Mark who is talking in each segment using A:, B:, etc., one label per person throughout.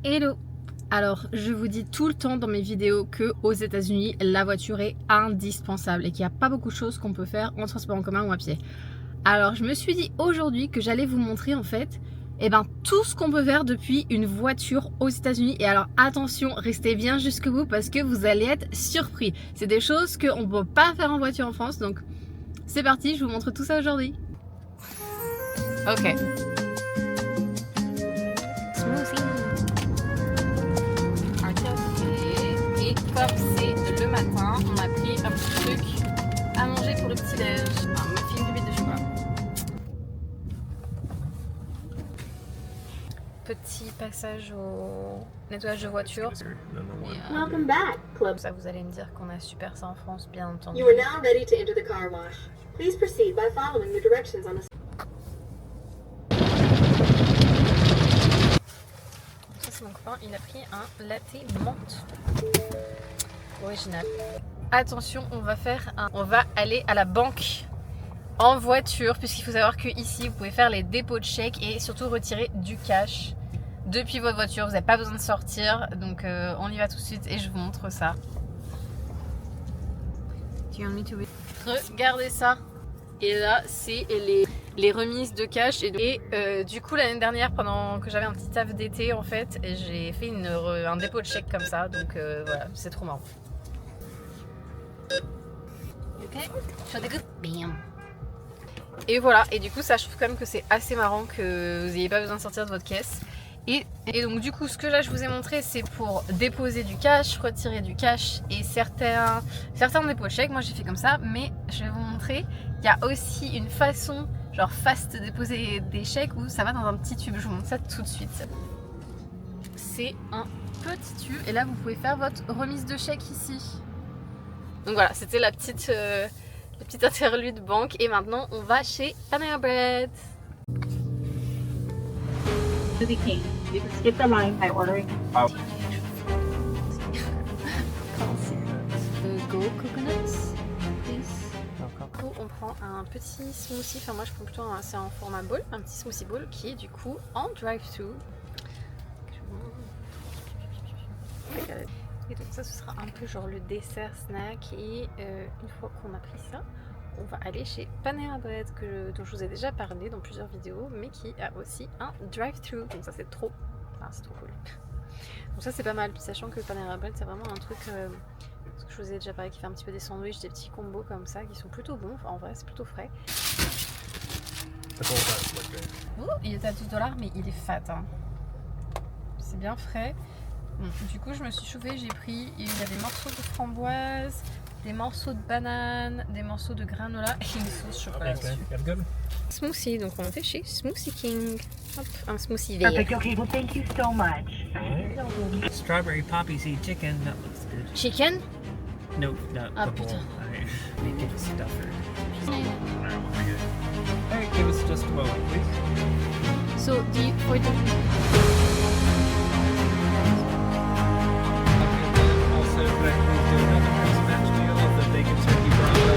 A: Hello! Alors, je vous dis tout le temps dans mes vidéos que aux États-Unis, la voiture est indispensable et qu'il n'y a pas beaucoup de choses qu'on peut faire en transport en commun ou à pied. Alors, je me suis dit aujourd'hui que j'allais vous montrer en fait tout ce qu'on peut faire depuis une voiture aux États-Unis. Et alors, attention, restez bien jusqu'au bout parce que vous allez être surpris. C'est des choses qu'on ne peut pas faire en voiture en France. Donc, c'est parti, je vous montre tout ça aujourd'hui. Ok. Et comme c'est le matin, on a pris un petit truc à manger pour le petit-déj. Un muffin de de chocolat. Petit passage au nettoyage de voiture.
B: Welcome back, Club.
A: Ça, vous allez me dire qu'on a super ça en France, bien entendu.
B: You are now ready to enter the car wash. Please proceed by following the directions on the...
A: Ça, c'est mon copain, il a pris un latte menthe. Original. Attention, on va aller à la banque en voiture, puisqu'il faut savoir que ici vous pouvez faire les dépôts de chèques et surtout retirer du cash depuis votre voiture. Vous n'avez pas besoin de sortir, donc on y va tout de suite et je vous montre ça. Regardez ça. Et là, c'est les remises de cash. Et du coup, l'année dernière, pendant que j'avais un petit taf d'été, en fait, j'ai fait un dépôt de chèque comme ça. Donc voilà, c'est trop marrant. Ok, bam. Et voilà, et du coup, ça, je trouve quand même que c'est assez marrant que vous n'ayez pas besoin de sortir de votre caisse. Et donc du coup, ce que là je vous ai montré, c'est pour déposer du cash, retirer du cash et certains dépôts de chèques. Moi j'ai fait comme ça, mais je vais vous montrer, il y a aussi une façon genre fast de déposer des chèques où ça va dans un petit tube. Je vous montre ça tout de suite. C'est un petit tube et là vous pouvez faire votre remise de chèque ici. Donc voilà, c'était la petite interlude banque et maintenant on va chez Panera Bread.
B: King. You can skip the line by ordering.
A: Go coconuts, please. Du coup, on prend un petit smoothie. Enfin, moi, je prends plutôt c'est en format bowl, un petit smoothie bowl qui est du coup en drive-thru. Et donc ça, ce sera un peu genre le dessert snack. Et une fois qu'on a pris ça, on va aller chez Panera Bread dont je vous ai déjà parlé dans plusieurs vidéos, mais qui a aussi un drive-thru. Donc ça c'est trop cool. Donc ça c'est pas mal, sachant que Panera Bread c'est vraiment un truc, parce que je vous ai déjà parlé, qui fait un petit peu des sandwichs, des petits combos comme ça, qui sont plutôt bons. Enfin, en vrai c'est plutôt frais. Oh, il est à 12 $, mais il est fat. Hein. C'est bien frais. Bon, du coup je me suis chauffée, il y a des morceaux de framboise, des morceaux de banane, des morceaux de granola et une sauce chocolat dessus. Smoothie, donc on était chez Smoothie King. Hop, un smoothie vert.
B: Perfect. Okay, well, thank you so much.
C: Strawberry poppy seed chicken, that looks good.
A: Chicken?
C: No, not
A: Ah,
C: the
A: putain.
C: bowl. Make it a stuffer. Alright, give us just a moment, please.
A: So, for the...
C: Also, could I please do another mixed match meal of the bacon turkey burrata?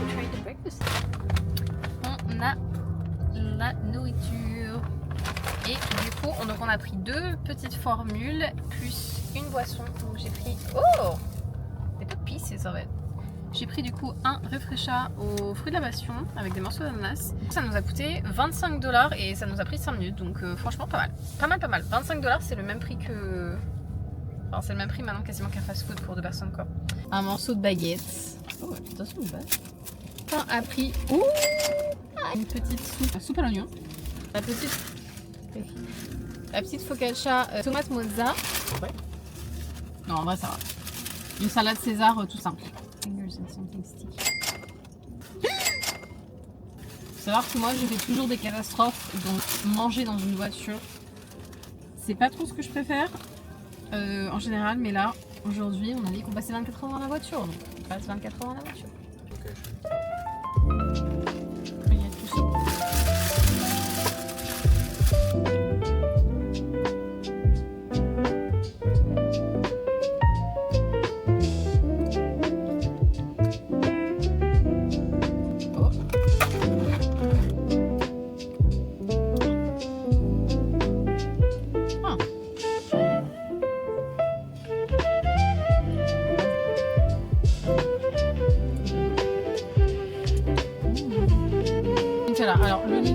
A: to try the breakfast. On a la nourriture. Et du coup, on a pris 2 petites formules plus une boisson. Donc j'ai pris... Oh! Des peu de pieces en fait. J'ai pris du coup un Refresha aux fruits de la passion avec des morceaux d'ananas. Ça nous a coûté 25 $ et ça nous a pris 5 minutes. Donc franchement pas mal. Pas mal. 25 $, c'est le même prix que... Enfin, c'est le même prix maintenant quasiment qu'un fast-food pour 2 personnes quoi. Un morceau de baguette. Oh, attention, une baguette. Pain a pris une petite soupe à l'oignon. La petite focaccia tomate mozza. Non, en vrai ça va. Une salade César tout simple. Fingers and something sticky. Faut savoir que moi je fais toujours des catastrophes, donc manger dans une voiture, c'est pas trop ce que je préfère en général, mais là aujourd'hui on a dit qu'on passait 24 heures dans la voiture, donc on passe 24 heures dans la voiture. Il y a tout ça.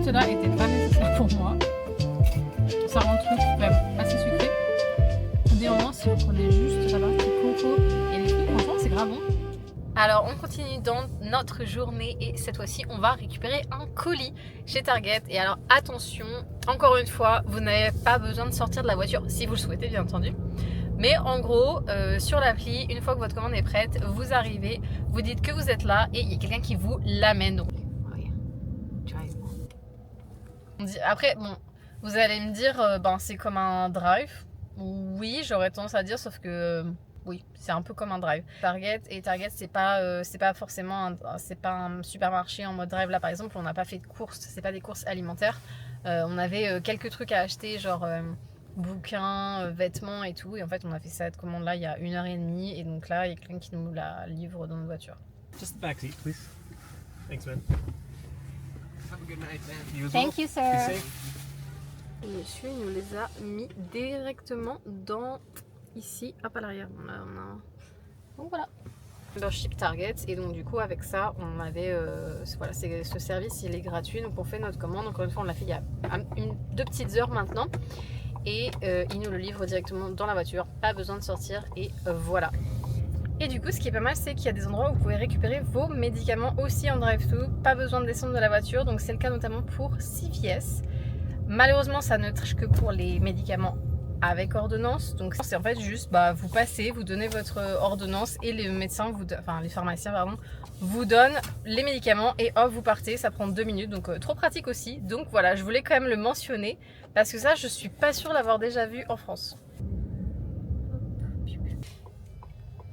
A: Nutella était pas nécessaire pour moi. Ça rend le truc quand même assez sucré. Des moments, si vous prenez juste la partie coco et les fruits, franchement, c'est grave bon. Alors, on continue dans notre journée et cette fois-ci, on va récupérer un colis chez Target. Et alors, attention, encore une fois, vous n'avez pas besoin de sortir de la voiture si vous le souhaitez, bien entendu. Mais en gros, sur l'appli, une fois que votre commande est prête, vous arrivez, vous dites que vous êtes là et il y a quelqu'un qui vous l'amène. Donc, après, bon, vous allez me dire, ben, c'est comme un drive. Oui, j'aurais tendance à dire, sauf que oui, c'est un peu comme un drive. Target, c'est pas forcément c'est pas un supermarché en mode drive. Là, par exemple, on n'a pas fait de courses, c'est pas des courses alimentaires. On avait quelques trucs à acheter, genre bouquins, vêtements et tout. Et en fait, on a fait cette commande-là il y a 1h30. Et donc là, il y a quelqu'un qui nous la livre dans notre voiture.
C: Just the back seat, please. Thanks, man. Have a good night, man. You as
A: Thank
C: well.
A: you, sir.
C: Be safe.
A: Le monsieur nous les a mis directement dans ici, hop à l'arrière. Donc voilà. Membership Target, et donc du coup avec ça on avait voilà, ce service il est gratuit, donc on fait notre commande. Encore une fois on l'a fait il y a 2 petites heures maintenant et il nous le livre directement dans la voiture, pas besoin de sortir et voilà. Et du coup ce qui est pas mal, c'est qu'il y a des endroits où vous pouvez récupérer vos médicaments aussi en drive-thru, pas besoin de descendre de la voiture, donc c'est le cas notamment pour CVS. Malheureusement ça ne triche que pour les médicaments avec ordonnance, donc c'est en fait juste vous passez, vous donnez votre ordonnance et les médecins, les pharmaciens pardon, vous donnent les médicaments et hop vous partez, ça prend 2 minutes, donc trop pratique aussi. Donc voilà, je voulais quand même le mentionner parce que ça je suis pas sûre l'avoir déjà vu en France.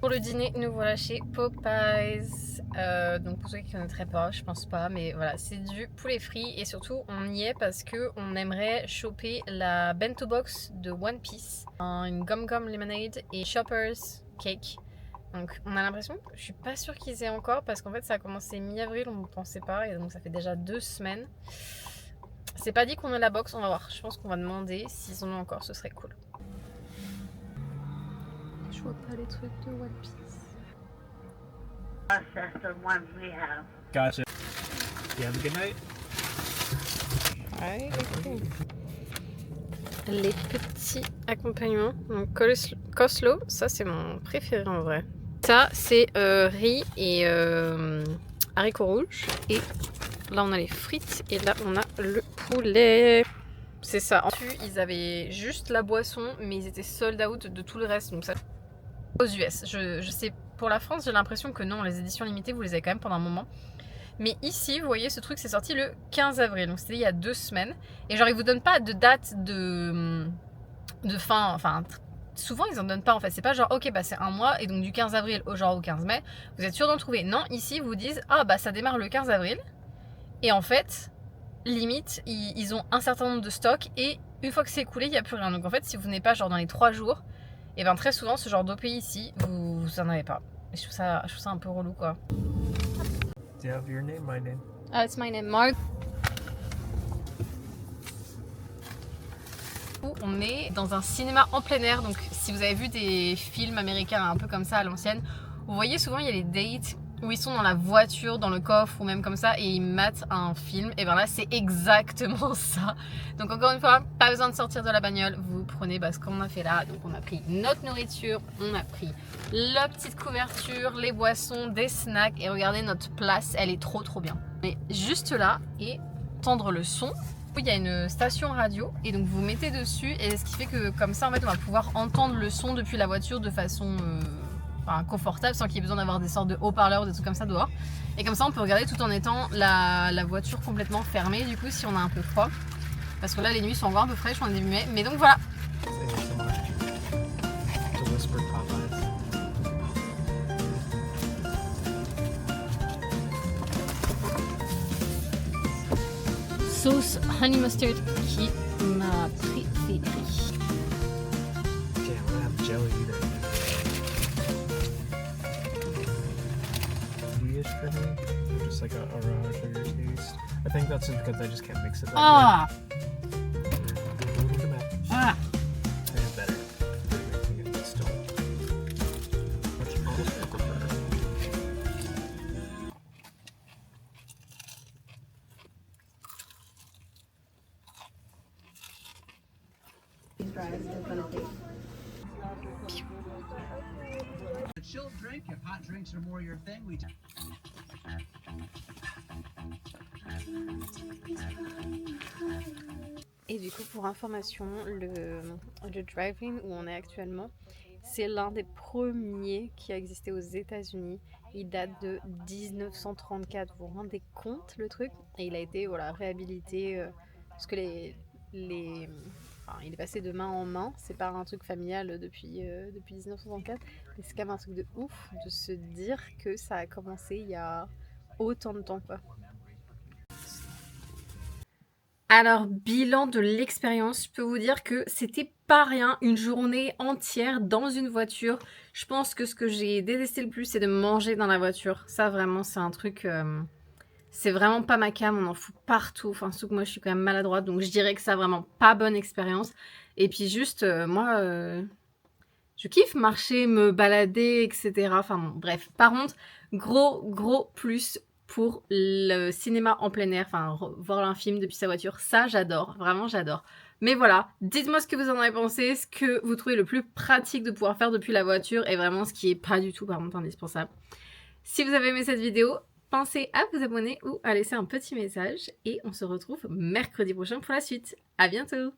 A: Pour le dîner, nous voilà chez Popeyes. Donc pour ceux qui ne connaîtraient pas, je pense pas, mais voilà, c'est du poulet frit et surtout on y est parce que on aimerait choper la bento box de One Piece, une Gum Gum Lemonade et Shoppers Cake. Donc on a l'impression, je suis pas sûre qu'ils aient encore parce qu'en fait ça a commencé mi-avril, on ne pensait pas, et donc ça fait déjà 2 semaines. C'est pas dit qu'on a la box, on va voir. Je pense qu'on va demander s'ils en ont encore, ce serait cool. Je vois pas les trucs de One Piece.
D: That's the ones we have.
C: Gotcha. You have a good night.
A: Ouais, cool. Les petits accompagnements. Donc coleslaw, ça c'est mon préféré en vrai. Ça c'est riz et haricots rouges. Et là on a les frites et là on a le poulet. C'est ça. Ensuite ils avaient juste la boisson mais ils étaient sold out de tout le reste. Donc ça aux US. Je sais, pour la France j'ai l'impression que non, les éditions limitées vous les avez quand même pendant un moment. Mais ici, vous voyez, ce truc c'est sorti le 15 avril, donc c'était il y a 2 semaines. Et genre ils vous donnent pas de date de fin, enfin souvent ils en donnent pas en fait. C'est pas genre ok c'est un mois et donc du 15 avril au 15 mai, vous êtes sûr d'en trouver. Non, ici ils vous disent ça démarre le 15 avril. Et en fait, limite, ils ont un certain nombre de stocks et une fois que c'est écoulé, il n'y a plus rien. Donc en fait, si vous n'êtes pas genre dans les 3 jours, et bien très souvent ce genre d'OP ici, vous en avez pas. Et je trouve ça un peu relou quoi.
C: Do you have your name, my name?
A: It's my name, Mark. On est dans un cinéma en plein air, donc si vous avez vu des films américains un peu comme ça à l'ancienne, vous voyez souvent il y a les dates où ils sont dans la voiture, dans le coffre ou même comme ça et ils matent un film. Et bien là c'est exactement ça. Donc encore une fois, pas besoin de sortir de la bagnole, vous prenez ce qu'on a fait là. Donc on a pris notre nourriture, on a pris la petite couverture, les boissons, des snacks et regardez notre place, elle est trop bien. Mais juste là et entendre le son. Il y a une station radio et donc vous mettez dessus et ce qui fait que comme ça en fait on va pouvoir entendre le son depuis la voiture de façon confortable sans qu'il y ait besoin d'avoir des sortes de haut-parleurs ou des trucs comme ça dehors. Et comme ça on peut regarder tout en étant la voiture complètement fermée du coup si on a un peu froid. Parce que là les nuits sont encore un peu fraîches, on est début mai. Mais donc voilà.
C: To whisper Popeyes.
A: Sauce honey mustard qui est ma préférée.
C: Yeah, I don't have jelly either. Ish for me, or just like a raw sugar taste. I think that's just because I just can't mix it that
A: Ah,
C: good.
A: ah.
C: It's better. It's still much almost I prefer.
A: drive is gonna take.
E: A chilled drink, if hot drinks are more your thing, we
A: Et du coup, pour information, le drive-in où on est actuellement, c'est l'un des premiers qui a existé aux États-Unis. Il date de 1934. Vous vous rendez compte le truc? Et il a été réhabilité parce que enfin, il est passé de main en main. C'est pas un truc familial depuis 1934. Mais c'est quand même un truc de ouf de se dire que ça a commencé il y a autant de temps, quoi. Alors, bilan de l'expérience, je peux vous dire que c'était pas rien, une journée entière dans une voiture. Je pense que ce que j'ai détesté le plus, c'est de manger dans la voiture. Ça, vraiment, c'est un truc... c'est vraiment pas ma cam, on en fout partout. Enfin, surtout que moi, je suis quand même maladroite, donc je dirais que ça, vraiment pas bonne expérience. Et puis juste, moi, je kiffe marcher, me balader, etc. Enfin, bon, bref. Par contre, gros plus pour le cinéma en plein air, enfin voir un film depuis sa voiture, ça j'adore, vraiment j'adore. Mais voilà, dites-moi ce que vous en avez pensé, ce que vous trouvez le plus pratique de pouvoir faire depuis la voiture et vraiment ce qui est pas du tout par contre indispensable. Si vous avez aimé cette vidéo, pensez à vous abonner ou à laisser un petit message et on se retrouve mercredi prochain pour la suite. À bientôt!